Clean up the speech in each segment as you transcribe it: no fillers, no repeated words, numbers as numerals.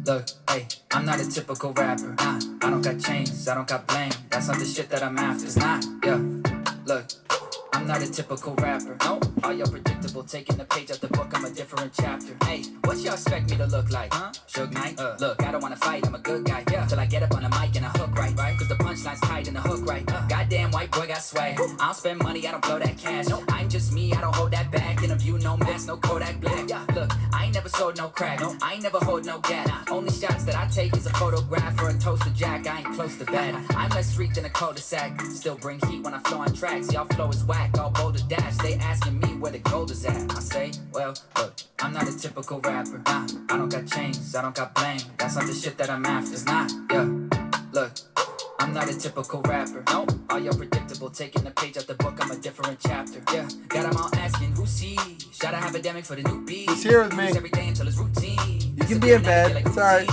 Look, hey, I'm not a typical rapper. Nah, I don't got chains, I don't got bling. That's not the shit that I'm after. It's not, yeah. Look, I'm not a typical rapper. No, all y'all predictable. Taking the page out the book, I'm a different chapter. Hey, what y'all expect me to look like? Huh? Suge Knight? Look, I don't wanna fight, I'm a good guy. Yeah. Till I get up on the mic and I hook right. Cause the punchline's tight and the hook right. Goddamn white boy got swag. I don't spend money, I don't blow that cash. No, I'm just me, I don't hold that back. Interview, no mask, no Kodak Black. Look, I ain't never sold no crack. No, I ain't never hold no gas. Only shots that I take is a photograph or a toaster jack. I ain't close to bad. I'm less street than a cul-de-sac. Still bring heat when I flow on tracks. Y'all flow is whack, all boulder dash. They asking me where the gold is at. I say, well, look, I'm not a typical rapper. Nah, I don't got chains, I don't got bling. That's not the shit that I'm after. It's not, yeah. Look, I'm not a typical rapper. No, all y'all predictable. Taking the page out the book, I'm a different chapter. Yeah, got them all asking who sees. Shout out Epidemic for the new beat. He's here with me. Every day until it's routine. You can be in bed. It's alright.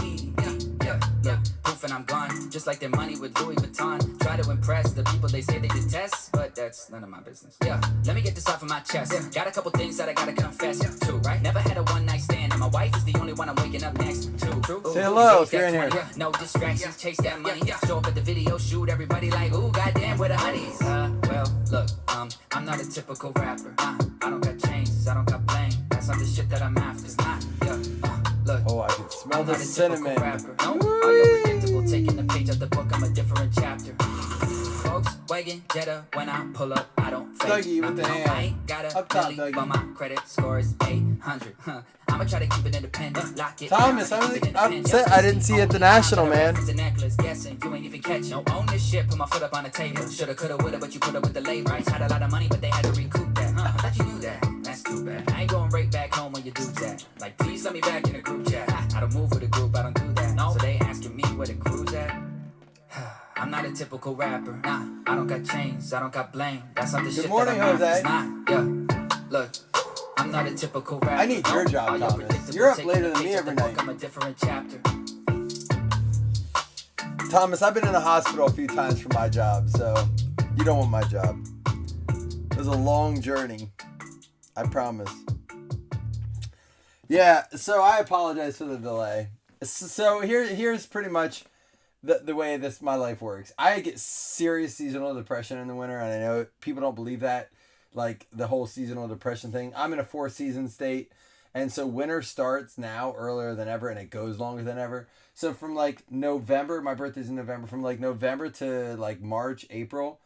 Yeah, poof and I'm gone. Just like their money with Louis Vuitton. Try to impress the people they say they detest, but that's none of my business. Yeah, let me get this off of my chest. Got a couple things that I gotta confess to, right? Never had a one night stand, and my wife is the only one I'm waking up next to. True. Say hello if you're in here. No distractions, chase that money. Show up at the video shoot, everybody like, ooh, goddamn, where the honeys? Well, look, I'm not a typical rapper. I don't got chains, I don't got bling. That's not the shit that I'm after. It's not, yeah. Look, oh, I can smell the cinnamon. No, all y'all predictable. Taking the page out the book, I'm a different chapter. Volkswagen Jetta, when I pull up, I don't fake. Dougie with the hand. I ain't got a Up top, Billy, Dougie. but my credit score is 800. I'ma try to keep it independent. Lock it. Thomas, I'm upset I didn't see you at the National, man. It's a necklace, guessing you ain't even catch. No, own this shit, put my foot up on the table. Shoulda, coulda, woulda, but you put up with the labor. Had a lot of money, but they had to recoup that. I thought you knew that. That's too bad. I ain't going right back home when you do that. Like, please let me back in the group chat. I don't move with a group, I don't do that. No, so they asking me where the crew's at. I'm not a typical rapper. Nah, I don't got chains, I don't got bling. That's not the shit morning, that I'm Jose. after. It's not, yeah. Look, I'm not a typical rapper. I need your job, All y'all Thomas. predictable. You're up Taking later the than me page out every the book, night. I'm a different chapter. Thomas, I've been in the hospital a few times for my job, so you don't want my job. It was a long journey. I promise. Yeah, so I apologize for the delay. So here's pretty much the way my life works. I get serious seasonal depression in the winter, and I know people don't believe that, like the whole seasonal depression thing. I'm in a 4-season state, and so winter starts now earlier than ever, and it goes longer than ever. So from like November, my birthday's in November, from like November to like March, April,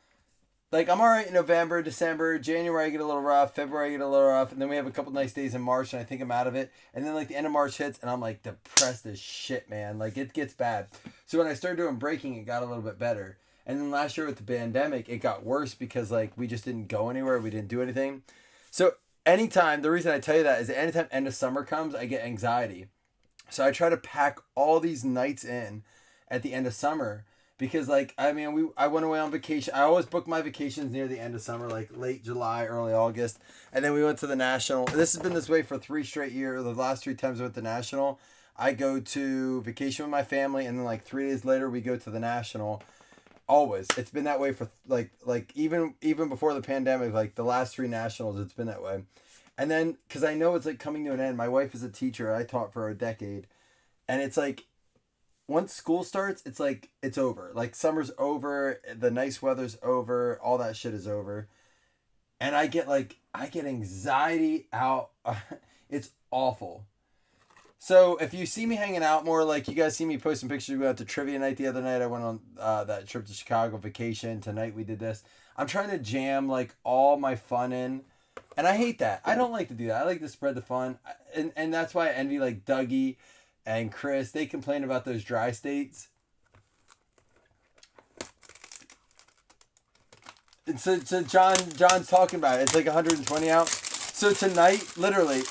like I'm alright in November, December, January I get a little rough, February I get a little rough, and then we have a couple nice days in March and I think I'm out of it. And then like the end of March hits and I'm like depressed as shit, man. Like it gets bad. So when I started doing breaking, it got a little bit better. And then last year with the pandemic, it got worse because like we just didn't go anywhere, we didn't do anything. So anytime, the reason I tell you that is that anytime end of summer comes, I get anxiety. So I try to pack all these nights in at the end of summer. Because like I went away on vacation. I always book my vacations near the end of summer, like late July, early August, and then we went to the National. This has been this way for 3 straight years. The last 3 times I went to the National, I go to vacation with my family, and then like 3 days later we go to the National. Always, it's been that way for like even before the pandemic. Like the last 3 Nationals, it's been that way. And then because I know it's like coming to an end. My wife is a teacher. I taught for a decade, and it's like. Once school starts, it's like, it's over. Like, summer's over, the nice weather's over, all that shit is over. And I get anxiety out. It's awful. So, if you see me hanging out more, like, you guys see me posting pictures. We went out to trivia night the other night. I went on that trip to Chicago vacation. Tonight we did this. I'm trying to jam, like, all my fun in. And I hate that. I don't like to do that. I like to spread the fun. And that's why I envy, like, Dougie and Chris. They complain about those dry states. And so John's talking about it. It's like 120 out. So tonight, literally,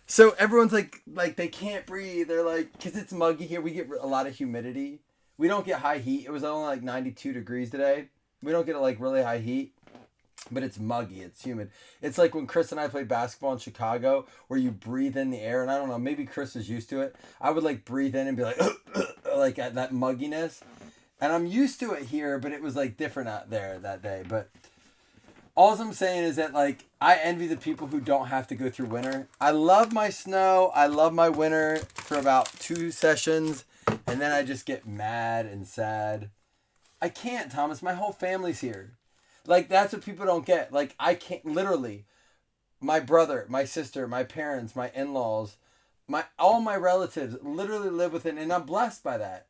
so everyone's like they can't breathe. They're like, because it's muggy here. We get a lot of humidity. We don't get high heat. It was only like 92 degrees today. We don't get like really high heat. But it's muggy. It's humid. It's like when Chris and I played basketball in Chicago, where you breathe in the air, and I don't know, maybe Chris is used to it. I would like breathe in and be like, like at that mugginess, and I'm used to it here, but it was like different out there that day. But all I'm saying is that, like, I envy the people who don't have to go through winter. I love my snow. I love my winter for about 2 sessions, and then I just get mad and sad. I can't, Thomas. My whole family's here. Like, that's what people don't get. Like, I can't, literally, my brother, my sister, my parents, my in-laws, all my relatives literally live within, and I'm blessed by that.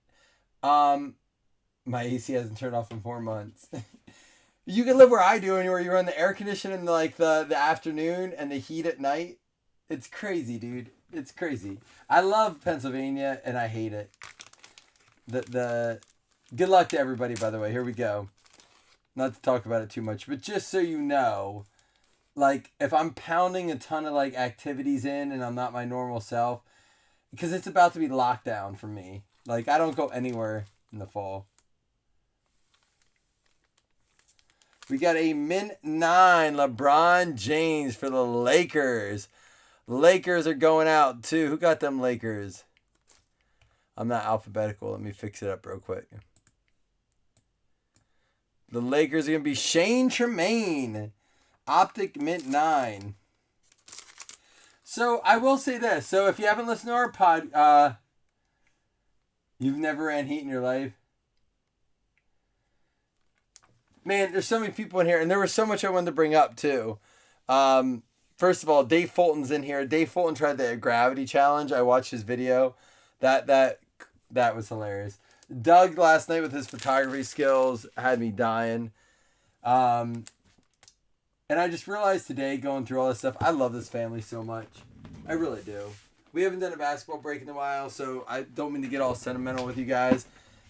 My AC hasn't turned off in 4 months. You can live where I do, and where you run the air conditioning in like the afternoon and the heat at night. It's crazy, dude. It's crazy. I love Pennsylvania, and I hate it. The good luck to everybody, by the way. Here we go. Not to talk about it too much, but just so you know, like, if I'm pounding a ton of like activities in and I'm not my normal self, because it's about to be lockdown for me. Like, I don't go anywhere in the fall. We got a mint 9 LeBron James for the Lakers. Lakers are going out too. Who got them Lakers? I'm not alphabetical. Let me fix it up real quick. The Lakers are going to be Shane Tremaine. Optic mint 9. So I will say this. So if you haven't listened to our pod, you've never ran heat in your life. Man, there's so many people in here, and there was so much I wanted to bring up too. First of all, Dave Fulton's in here. Dave Fulton tried the gravity challenge. I watched his video. That was hilarious. Doug last night with his photography skills had me dying. And I just realized today, going through all this stuff, I love this family so much. I really do. We haven't done a basketball break in a while, so I don't mean to get all sentimental with you guys.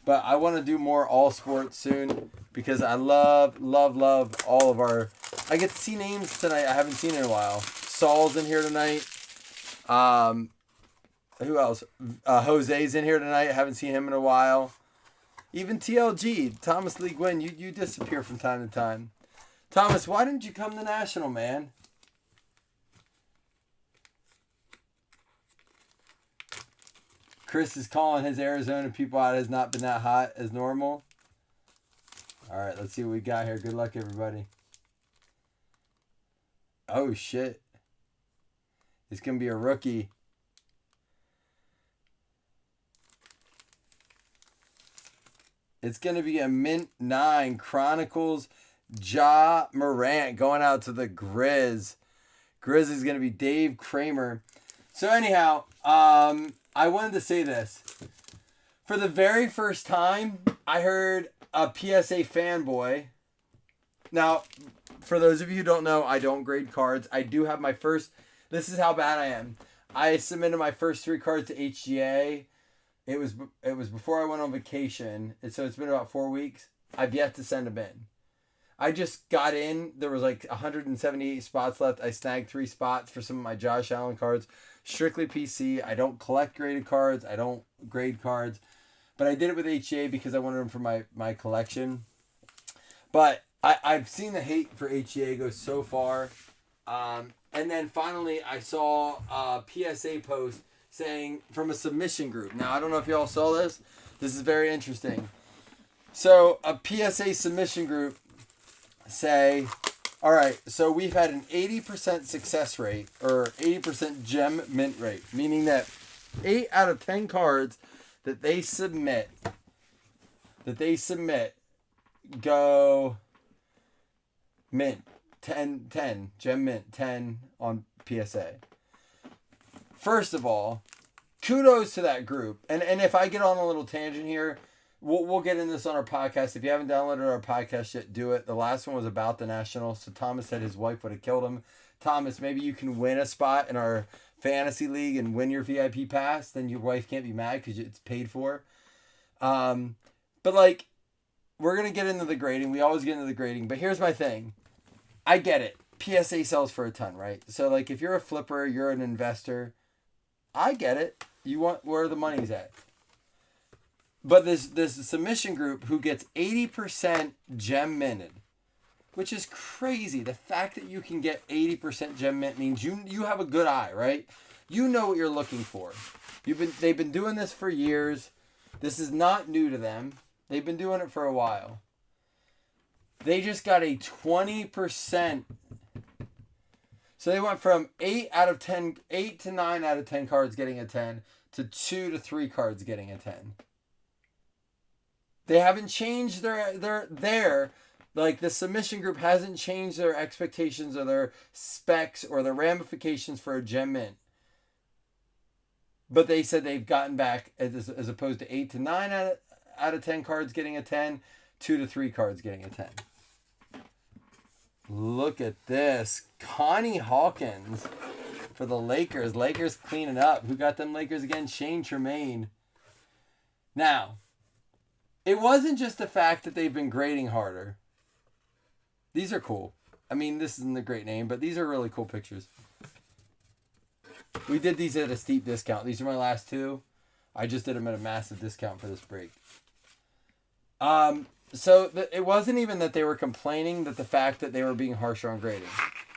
But I want to do more all sports soon because I love all of our... I get to see names tonight I haven't seen in a while. Saul's in here tonight. Who else? Jose's in here tonight. I haven't seen him in a while. Even TLG, Thomas Lee Gwynn, you disappear from time to time. Thomas, why didn't you come to National, man? Chris is calling his Arizona people out. It has not been that hot as normal. All right, let's see what we got here. Good luck, everybody. Oh, shit. It's going to be a rookie. It's going to be a mint 9 Chronicles Ja Morant going out to the Grizz. Grizz is going to be Dave Kramer. So anyhow, I wanted to say this. For the very first time, I heard a PSA fanboy. Now, for those of you who don't know, I don't grade cards. I do have my first... This is how bad I am. I submitted my first 3 cards to HGA. It was before I went on vacation. And so it's been about 4 weeks. I've yet to send them in. I just got in. There was like 178 spots left. I snagged 3 spots for some of my Josh Allen cards. Strictly PC. I don't collect graded cards. I don't grade cards. But I did it with HGA because I wanted them for my collection. But I've seen the hate for HGA go so far. And then finally I saw a PSA post saying from a submission group. Now, I don't know if y'all saw this. This is very interesting. So a PSA submission group say, all right, so we've had an 80% success rate or 80% gem mint rate, meaning that 8 out of 10 cards that they submit go mint 10 gem mint 10 on PSA. First of all, kudos to that group. And if I get on a little tangent here, we'll get into this on our podcast. If you haven't downloaded our podcast yet, do it. The last one was about the National. So Thomas said his wife would have killed him. Thomas, maybe you can win a spot in our fantasy league and win your VIP pass. Then your wife can't be mad because it's paid for. But like, we're going to get into the grading. We always get into the grading. But here's my thing. I get it. PSA sells for a ton, right? So like, if you're a flipper, you're an investor. I get it. You want where the money's at. But there's a submission group who gets 80% gem minted, which is crazy. The fact that you can get 80% gem mint means you have a good eye, right? You know what you're looking for. They've been doing this for years. This is not new to them. They've been doing it for a while. They just got a 20%. So they went from 8 to 9 out of 10 cards getting a 10 to 2 to 3 cards getting a 10. They haven't changed their like the submission group hasn't changed their expectations or their specs or their ramifications for a gem mint. But they said they've gotten back as opposed to 8 to 9 out of 10 cards getting a 10, 2 to 3 cards getting a 10. Look at this. Connie Hawkins for the Lakers. Lakers cleaning up. Who got them Lakers again? Shane Tremaine. Now, it wasn't just the fact that they've been grading harder. These are cool. I mean, this isn't a great name, but these are really cool pictures. We did these at a steep discount. These are my last two. I just did them at a massive discount for this break. So it wasn't even that they were complaining that the fact that they were being harsher on grading.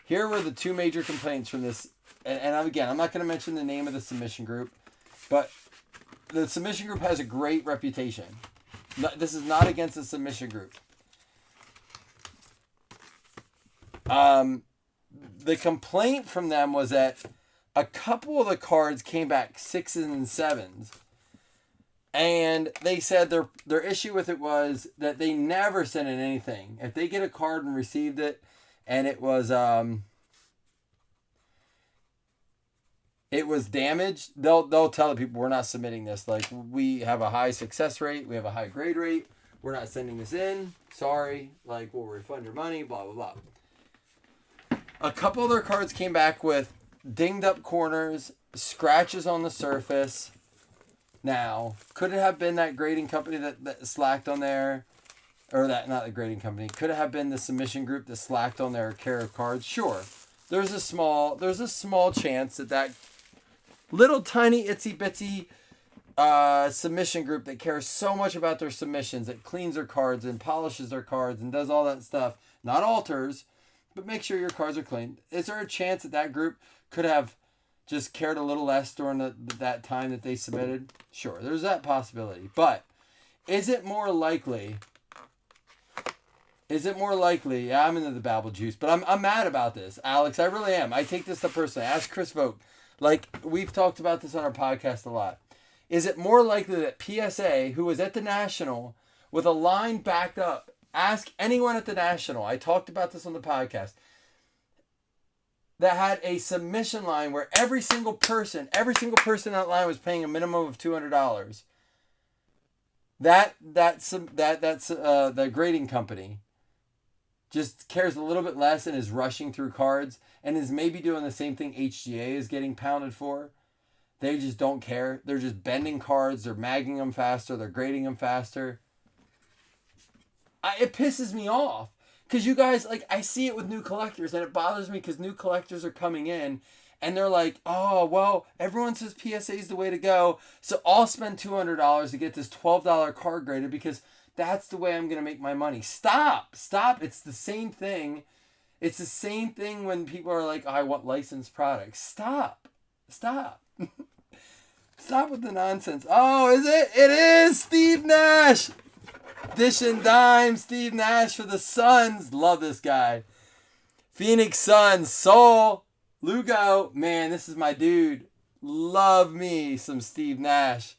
Here were the two major complaints from this. And again, I'm not going to mention the name of the submission group, but the submission group has a great reputation. This is not against the submission group. The complaint from them was that a couple of the cards came back 6s and 7s. And they said their issue with it was that they never sent in anything. If they get a card and received it, and it was damaged, they'll tell the people, we're not submitting this. Like, we have a high success rate, we have a high grade rate, we're not sending this in. Sorry, like, we'll refund your money, blah blah blah. A couple of their cards came back with dinged up corners, scratches on the surface. Now, could it have been that grading company that slacked on there? Or that, not the grading company. Could it have been the submission group that slacked on their care of cards? Sure. There's a small chance that little tiny itsy bitsy submission group that cares so much about their submissions, that cleans their cards and polishes their cards and does all that stuff. Not alters, but make sure your cards are clean. Is there a chance that group could have just cared a little less during that time that they submitted? Sure, there's that possibility. But is it more likely? Yeah, I'm into the babble juice, but I'm mad about this, Alex. I really am. I take this to personally. Ask Chris Vogt. Like, we've talked about this on our podcast a lot. Is it more likely that PSA, who was at the National with a line backed up, ask anyone at the National, I talked about this on the podcast, that had a submission line where every single person in that line was paying a minimum of $200. The grading company just cares a little bit less and is rushing through cards and is maybe doing the same thing HGA is getting pounded for. They just don't care. They're just bending cards. They're magging them faster. They're grading them faster. It pisses me off. Because you guys, like, I see it with new collectors, and it bothers me because new collectors are coming in, and they're like, oh, well, everyone says PSA is the way to go, so I'll spend $200 to get this $12 card graded because that's the way I'm going to make my money. Stop. It's the same thing. It's the same thing when people are like, oh, I want licensed products. Stop. Stop with the nonsense. Oh, is it? It is Steve Nash. Dish and Dime, Steve Nash for the Suns. Love this guy. Phoenix Suns, Soul, Lugo. Man, this is my dude. Love me some Steve Nash.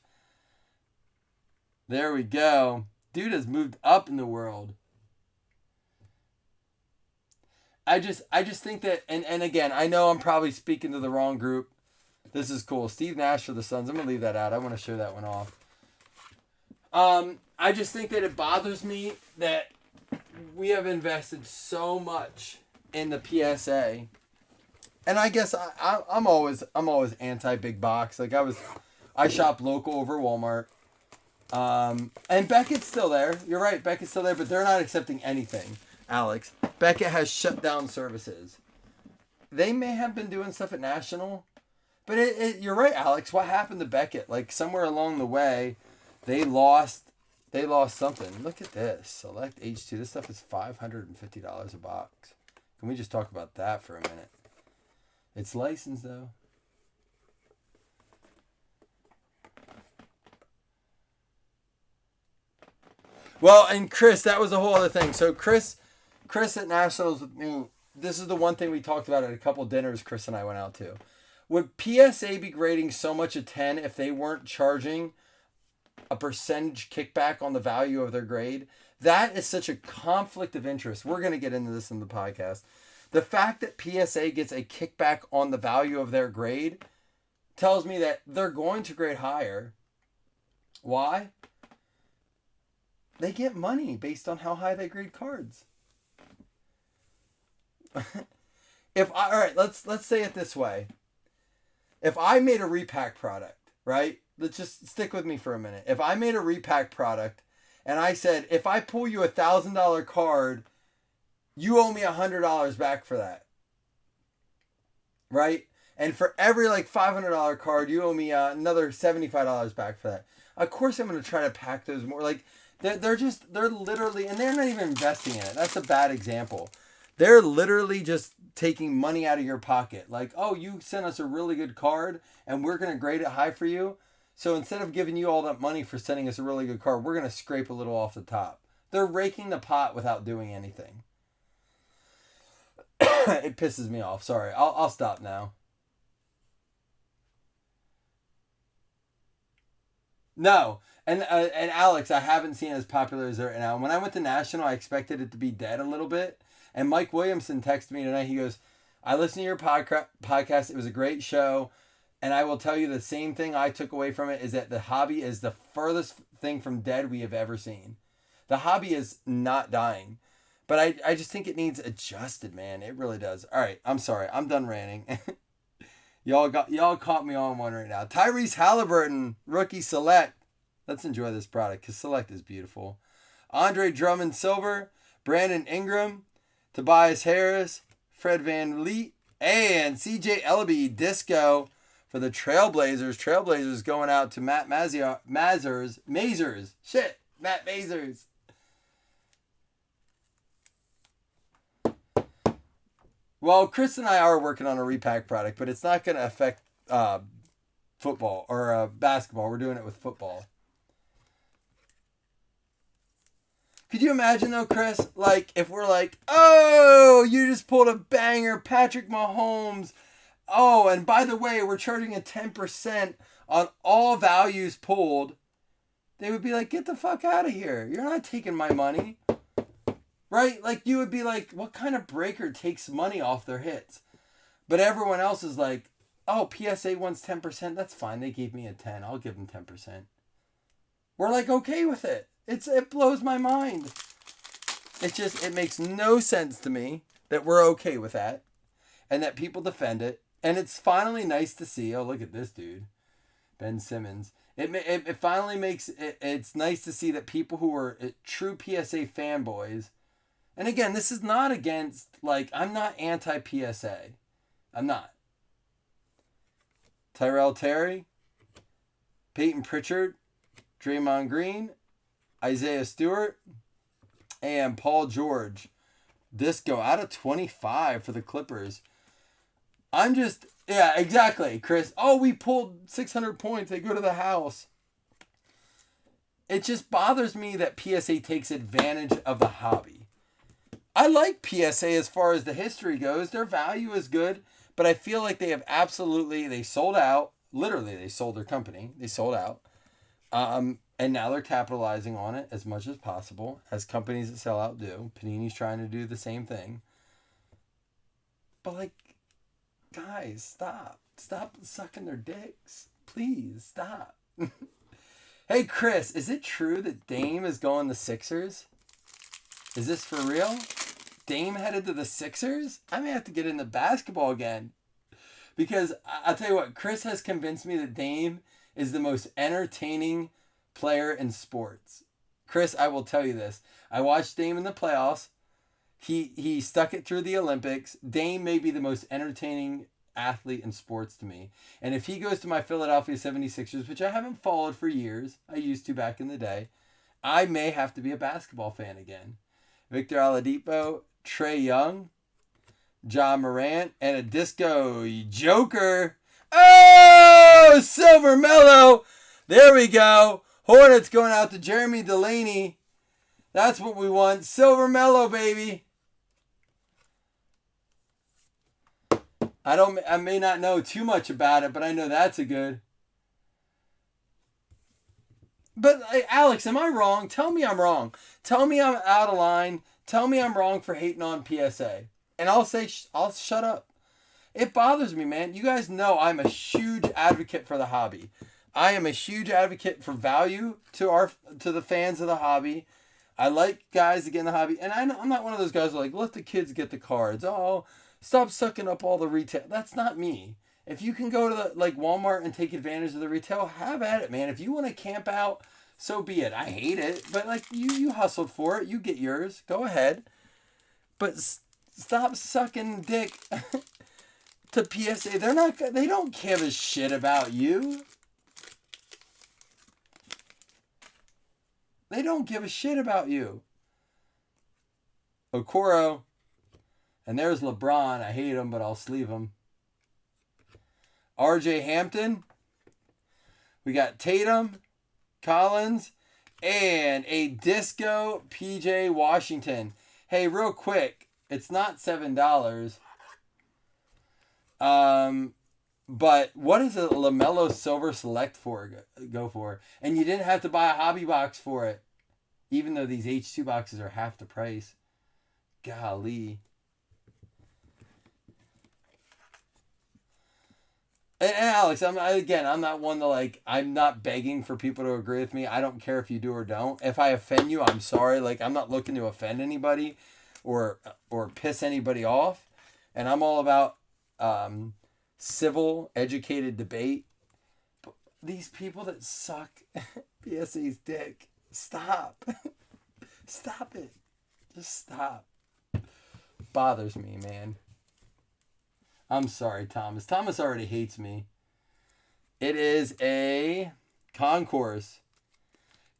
There we go. Dude has moved up in the world. I just think that, and again, I know I'm probably speaking to the wrong group. This is cool. Steve Nash for the Suns. I'm going to leave that out. I want to show that one off. I just think that it bothers me that we have invested so much in the PSA, and I guess I'm always anti big box. Like I shop local over Walmart, and Beckett's still there. You're right, Beckett's still there, but they're not accepting anything. Alex, Beckett has shut down services. They may have been doing stuff at National, but you're right, Alex. What happened to Beckett? Like somewhere along the way, they lost something. Look at this. Select H2. This stuff is $550 a box. Can we just talk about that for a minute? It's licensed, though. Well, and Chris, that was a whole other thing. So Chris Chris at Nationals with me, this is the one thing we talked about at a couple dinners Chris and I went out to. Would PSA be grading so much a 10 if they weren't charging a percentage kickback on the value of their grade? That is such a conflict of interest. We're going to get into this in the podcast. The fact that PSA gets a kickback on the value of their grade tells me that they're going to grade higher. Why? They get money based on how high they grade cards. All right, let's say it this way. If I made a repack product, right? Let's just stick with me for a minute. If I made a repack product and I said, if I pull you $1,000 card, you owe me $100 back for that. Right? And for every like $500 card, you owe me another $75 back for that. Of course I'm going to try to pack those more. Like they're literally, and they're not even investing in it. That's a bad example. They're literally just taking money out of your pocket. Like, oh, you sent us a really good card and we're going to grade it high for you. So instead of giving you all that money for sending us a really good card, we're going to scrape a little off the top. They're raking the pot without doing anything. It pisses me off. Sorry. I'll stop now. No. And Alex, I haven't seen it as popular as right now. When I went to National, I expected it to be dead a little bit. And Mike Williamson texted me tonight. He goes, I listened to your podcast. It was a great show. And I will tell you the same thing I took away from it is that the hobby is the furthest thing from dead we have ever seen. The hobby is not dying. But I just think it needs adjusted, man. It really does. All right, I'm sorry. I'm done ranting. Y'all caught me on one right now. Tyrese Halliburton, rookie select. Let's enjoy this product because select is beautiful. Andre Drummond silver, Brandon Ingram, Tobias Harris, Fred VanVleet, and CJ Ellaby disco for the Trailblazers. Trailblazers going out to Matt Mazers. Shit, Matt Mazers. Well, Chris and I are working on a repack product, but it's not going to affect football or basketball. We're doing it with football. Could you imagine though, Chris, like if we're like, oh, you just pulled a banger, Patrick Mahomes. Oh, and by the way, we're charging a 10% on all values pulled. They would be like, get the fuck out of here. You're not taking my money. Right? Like you would be like, what kind of breaker takes money off their hits? But everyone else is like, oh, PSA wants 10%. That's fine. They gave me a 10. I'll give them 10%. We're like okay with it. It blows my mind. It makes no sense to me that we're okay with that and that people defend it. And it's finally nice to see. Oh, look at this dude, Ben Simmons. It finally makes it's nice to see that people who are true PSA fanboys. And again, this is not against, like, I'm not anti-PSA. I'm not. Tyrell Terry, Peyton Pritchard, Draymond Green, Isaiah Stewart, and Paul George. Disco out of 25 for the Clippers. Yeah, exactly, Chris. Oh, we pulled 600 points. They go to the house. It just bothers me that PSA takes advantage of the hobby. I like PSA as far as the history goes. Their value is good, but I feel like they sold out. Literally, they sold their company. They sold out. And now they're capitalizing on it as much as possible, as companies that sell out do. Panini's trying to do the same thing. But like, guys, stop. Stop sucking their dicks. Please, stop. Hey, Chris, is it true that Dame is going to Sixers? Is this for real? Dame headed to the Sixers? I may have to get into basketball again. Because I'll tell you what, Chris has convinced me that Dame is the most entertaining player in sports. Chris, I will tell you this. I watched Dame in the playoffs. He stuck it through the Olympics. Dame may be the most entertaining athlete in sports to me. And if he goes to my Philadelphia 76ers, which I haven't followed for years, I used to back in the day, I may have to be a basketball fan again. Victor Oladipo, Trae Young, John Morant, and a disco Joker. Oh, Silver Mellow. There we go. Hornets going out to Jeremy Delaney. That's what we want. Silver Mellow, baby. I may not know too much about it, but I know that's a good. But Alex, am I wrong? Tell me I'm wrong. Tell me I'm out of line. Tell me I'm wrong for hating on PSA. And I'll say, I'll shut up. It bothers me, man. You guys know I'm a huge advocate for the hobby. I am a huge advocate for value to the fans of the hobby. I like guys to get in the hobby. And I'm not one of those guys who are like, let the kids get the cards. Oh, stop sucking up all the retail. That's not me. If you can go to Walmart and take advantage of the retail, have at it, man. If you want to camp out, so be it. I hate it, but you hustled for it. You get yours. Go ahead. But stop sucking dick to PSA. They don't give a shit about you. They don't give a shit about you. Okoro. And there's LeBron. I hate him, but I'll sleeve him. RJ Hampton. We got Tatum, Collins, and a disco PJ Washington. Hey, real quick. It's not $7. But what does a LaMelo Silver Select go for? And you didn't have to buy a hobby box for it. Even though these H2 boxes are half the price. Golly. And Alex, I'm not one to I'm not begging for people to agree with me. I don't care if you do or don't. If I offend you, I'm sorry. I'm not looking to offend anybody or piss anybody off. And I'm all about civil, educated debate. But these people that suck PSA's dick, stop. Stop it. Just stop. Bothers me, man. I'm sorry, Thomas. Thomas already hates me. It is a Concourse.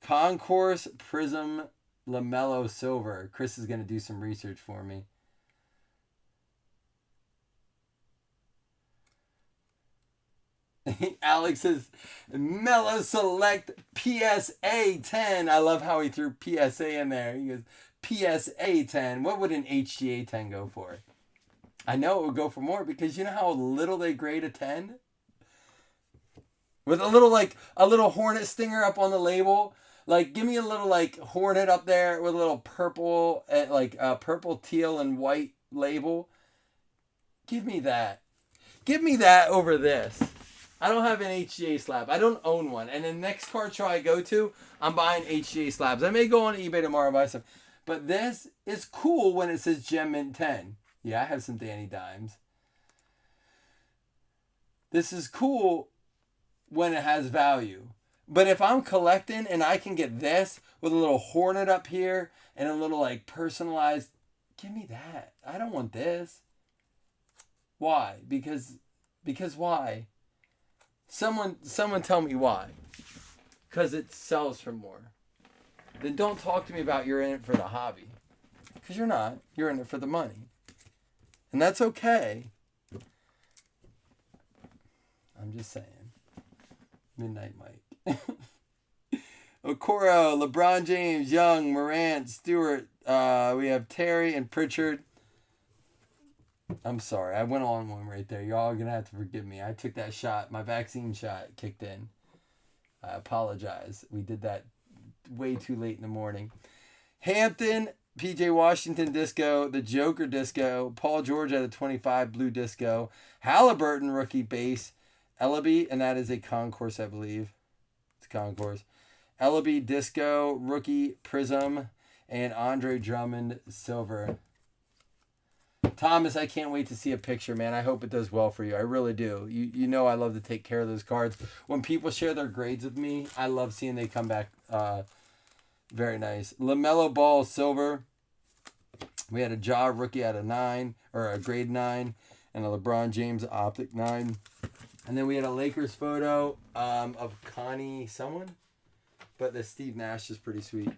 Concourse Prism LaMelo Silver. Chris is going to do some research for me. Alex says, Mellow Select PSA 10. I love how he threw PSA in there. He goes, PSA 10. What would an HGA 10 go for? I know it would go for more because you know how little they grade a 10? With a little hornet stinger up on the label. Give me a little hornet up there with a little purple, purple, teal, and white label. Give me that. Give me that over this. I don't have an HGA slab. I don't own one. And the next card show I go to, I'm buying HGA slabs. I may go on eBay tomorrow and buy some. But this is cool when it says Gem Mint 10. Yeah, I have some Danny Dimes. This is cool when it has value. But if I'm collecting and I can get this with a little hornet up here and a little personalized, give me that. I don't want this. Why? Because why? Someone tell me why. Because it sells for more. Then don't talk to me about you're in it for the hobby. Because you're not. You're in it for the money. And that's okay. I'm just saying. Midnight Mike. Okoro, LeBron James, Young, Morant, Stewart. We have Terry and Pritchard. I'm sorry. I went on one right there. You're all going to have to forgive me. I took that shot. My vaccine shot kicked in. I apologize. We did that way too late in the morning. Hampton, PJ Washington disco, the Joker disco, Paul George at a 25 blue disco, Halliburton rookie base, Ellaby, and that is a Concourse, I believe. It's Concourse. Ellaby disco, rookie prism, and Andre Drummond silver. Thomas, I can't wait to see a picture, man. I hope it does well for you. I really do. You know I love to take care of those cards. When people share their grades with me, I love seeing they come back very nice. LaMelo Ball silver. We had a Ja rookie at a 9, or a grade 9, and a LeBron James optic 9. And then we had a Lakers photo of Connie someone. But the Steve Nash is pretty sweet.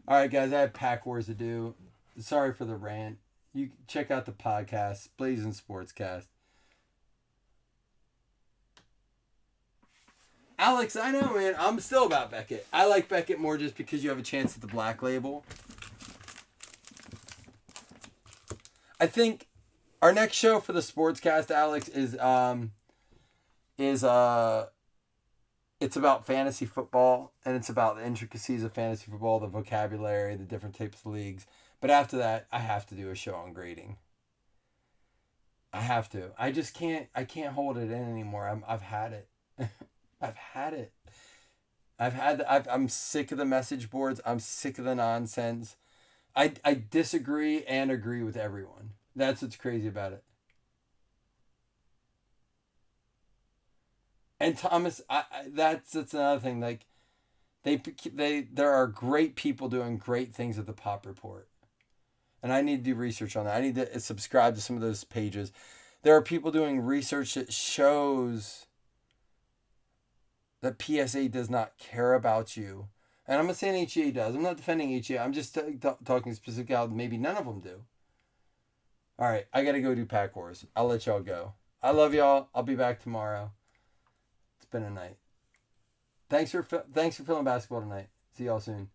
All right, guys, I have Pack Wars to do. Sorry for the rant. You check out the podcast, Blazzzin Sportscast. Alex, I know, man. I'm still about Beckett. I like Beckett more just because you have a chance at the black label. I think Our next show for the Sportscast, Alex, is it's about fantasy football, and it's about the intricacies of fantasy football, the vocabulary, the different types of leagues. But after that, I have to do a show on grading. I have to. I just can't. I can't hold it in anymore. I've had it. I've had it. I'm sick of the message boards. I'm sick of the nonsense. I disagree and agree with everyone. That's what's crazy about it. And Thomas, that's another thing. Like there are great people doing great things at the Pop Report, and I need to do research on that. I need to subscribe to some of those pages. There are people doing research that shows that PSA does not care about you. And I'm not saying HEA does. I'm not defending HEA. I'm just talking specifically how maybe none of them do. All right, I got to go do Pack Wars. I'll let y'all go. I love y'all. I'll be back tomorrow. It's been a night. Thanks for filming basketball tonight. See y'all soon.